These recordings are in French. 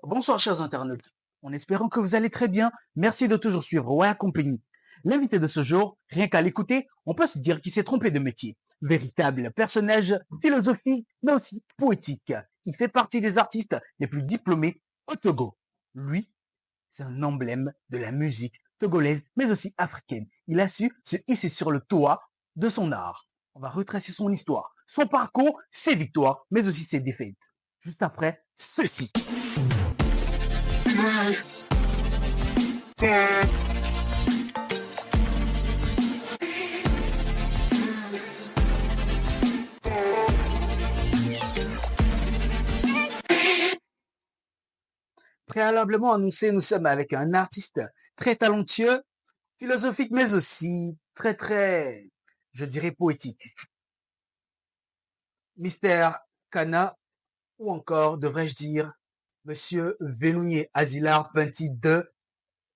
Bonsoir chers internautes, en espérant que vous allez très bien, merci de toujours suivre Roya Compagnie. L'invité de ce jour, rien qu'à l'écouter, on peut se dire qu'il s'est trompé de métier. Véritable personnage philosophique, mais aussi poétique. Il fait partie des artistes les plus diplômés au Togo. Lui, c'est un emblème de la musique togolaise, mais aussi africaine. Il a su se hisser sur le toit de son art. On va retracer son histoire, son parcours, ses victoires, mais aussi ses défaites. Juste après, ceci. Préalablement annoncé, nous sommes avec un artiste très talentueux, philosophique, mais aussi très, je dirais, poétique. Mister Kana, ou encore, devrais-je dire, Monsieur Vénounier Azilar 22,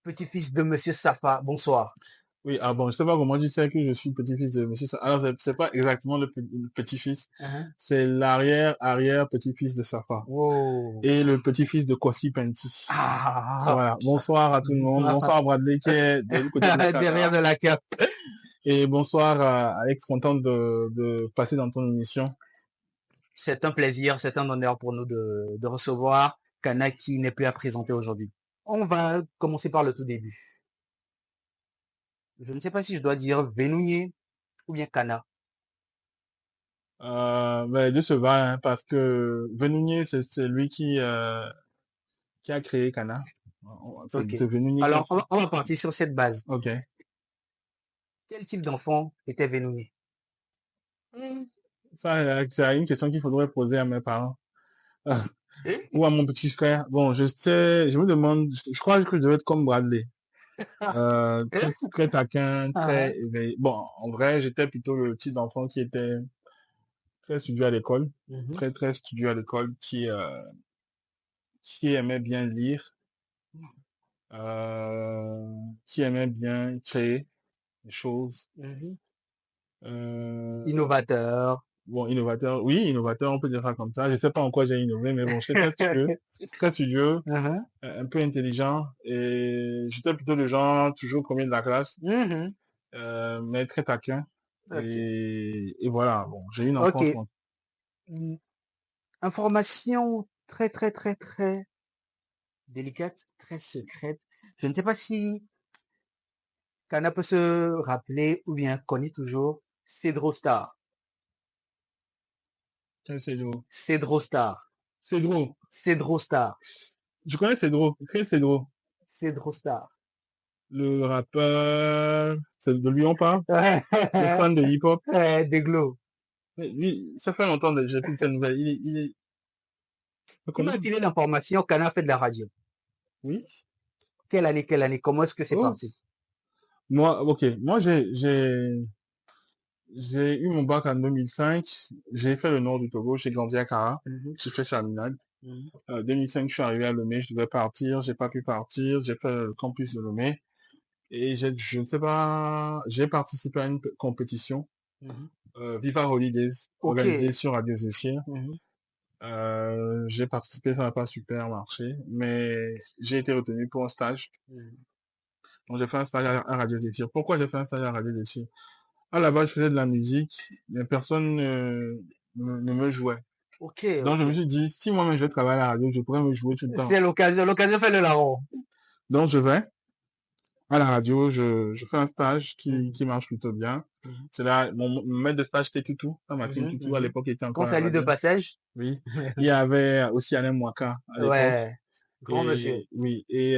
petit-fils de Monsieur Safa. Bonsoir. Oui, bon, je sais pas comment tu sais que je suis petit-fils de monsieur Safa. Alors, c'est pas exactement le petit-fils, c'est l'arrière petit-fils de Safa. Wow. Et le petit-fils de Kwasi Penti. Ah. Voilà. Bonsoir à tout le monde. Bonsoir à Bradley qui est du côté de la derrière de la cape. Et bonsoir à Alex, content de passer dans ton émission. C'est un plaisir, c'est un honneur pour nous de recevoir Kana qui n'est plus à présenter aujourd'hui. On va commencer par le tout début. Je ne sais pas si je dois dire Vénounier ou bien Kana. De ce va, hein, parce que Vénounier, c'est lui qui a créé Kana. Okay. Alors, on va partir sur cette base. Ok. Quel type d'enfant était Vénounier? Ça, c'est une question qu'il faudrait poser à mes parents. Ou à mon petit frère. Bon, je sais, je me demande, je crois que je devais être comme Bradley. Très taquin, très éveillé. Bon, en vrai, j'étais plutôt le type d'enfant qui était très studieux à l'école, très studieux à l'école, qui aimait bien lire, qui aimait bien créer des choses. Innovateur. Bon, innovateur, oui, innovateur, on peut dire ça comme ça. Je sais pas en quoi j'ai innové, mais bon, j'étais très studieux, un peu intelligent, et j'étais plutôt le genre toujours premier de la classe, mais très taquin. Okay. Et voilà, bon, j'ai eu une enfance. Okay. Information très délicate, très secrète. Je ne sais pas si Kana peut se rappeler ou bien connaît toujours Cédro Star. Quel Cédro? Cédro Star. Cédro. Cédro Star. Je connais Cédro. Quel Cédro? Cédro Star. Le rappeur, c'est de lui on parle? Le fan de hip-hop? Des Glo. Lui, ça fait longtemps que j'ai plus de cette nouvelle. Il m'a filé l'information Kana fait de la radio. Oui. Quelle année? Comment est-ce que c'est parti? Moi, ok. Moi, j'ai eu mon bac en 2005. J'ai fait le nord du Togo. J'ai grandi à Kara. J'ai fait Chaminade. 2005, je suis arrivé à Lomé. Je devais partir. J'ai pas pu partir. J'ai fait le campus de Lomé. Et je ne sais pas, j'ai participé à une compétition, Viva Holidays, organisée sur Radio Zéchir. J'ai participé, ça n'a pas super marché, mais j'ai été retenu pour un stage. Donc j'ai fait un stage à Radio Zéchir. Pourquoi j'ai fait un stage à Radio Zéchir? À la base, je faisais de la musique, mais personne ne me jouait. Donc je me suis dit, si moi-même je vais travailler à la radio, je pourrais me jouer tout le temps. C'est l'occasion fait le larron. Donc je vais à la radio, je fais un stage qui marche plutôt bien. C'est là, mon maître de stage était Toutou, Martin Toutou, à l'époque, il était encore. Qu'on salue de passage. Oui. Il y avait aussi Alain Mouaka à l'époque. Ouais. Grand monsieur. Oui. Et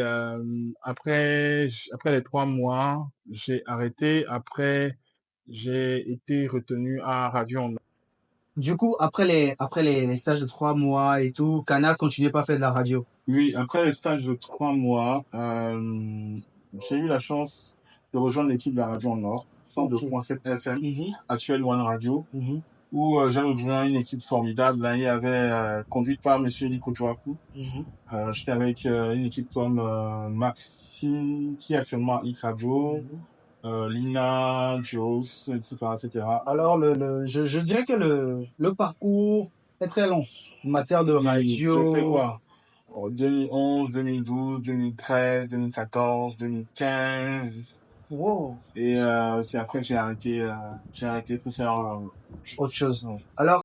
après les 3 mois, j'ai arrêté. Après, j'ai été retenu à Radio Nord. Du coup, après les stages de 3 mois et tout, Kana continuait pas à faire de la radio. Oui, après les stages de 3 mois, j'ai eu la chance de rejoindre l'équipe de la Radio Nord, 102.7 FM, actuelle One Radio, où j'ai rejoint une équipe formidable. Là, il y avait conduite par Monsieur Eliko Joakou. J'étais avec une équipe comme Maxime, qui est actuellement à Hit Radio, Lina, Joss, etc. Alors, je dirais que le parcours est très long en matière de radio. J'ai fait quoi? En 2011, 2012, 2013, 2014, 2015. Wow. Et c'est après que j'ai arrêté pour faire Autre chose. Alors,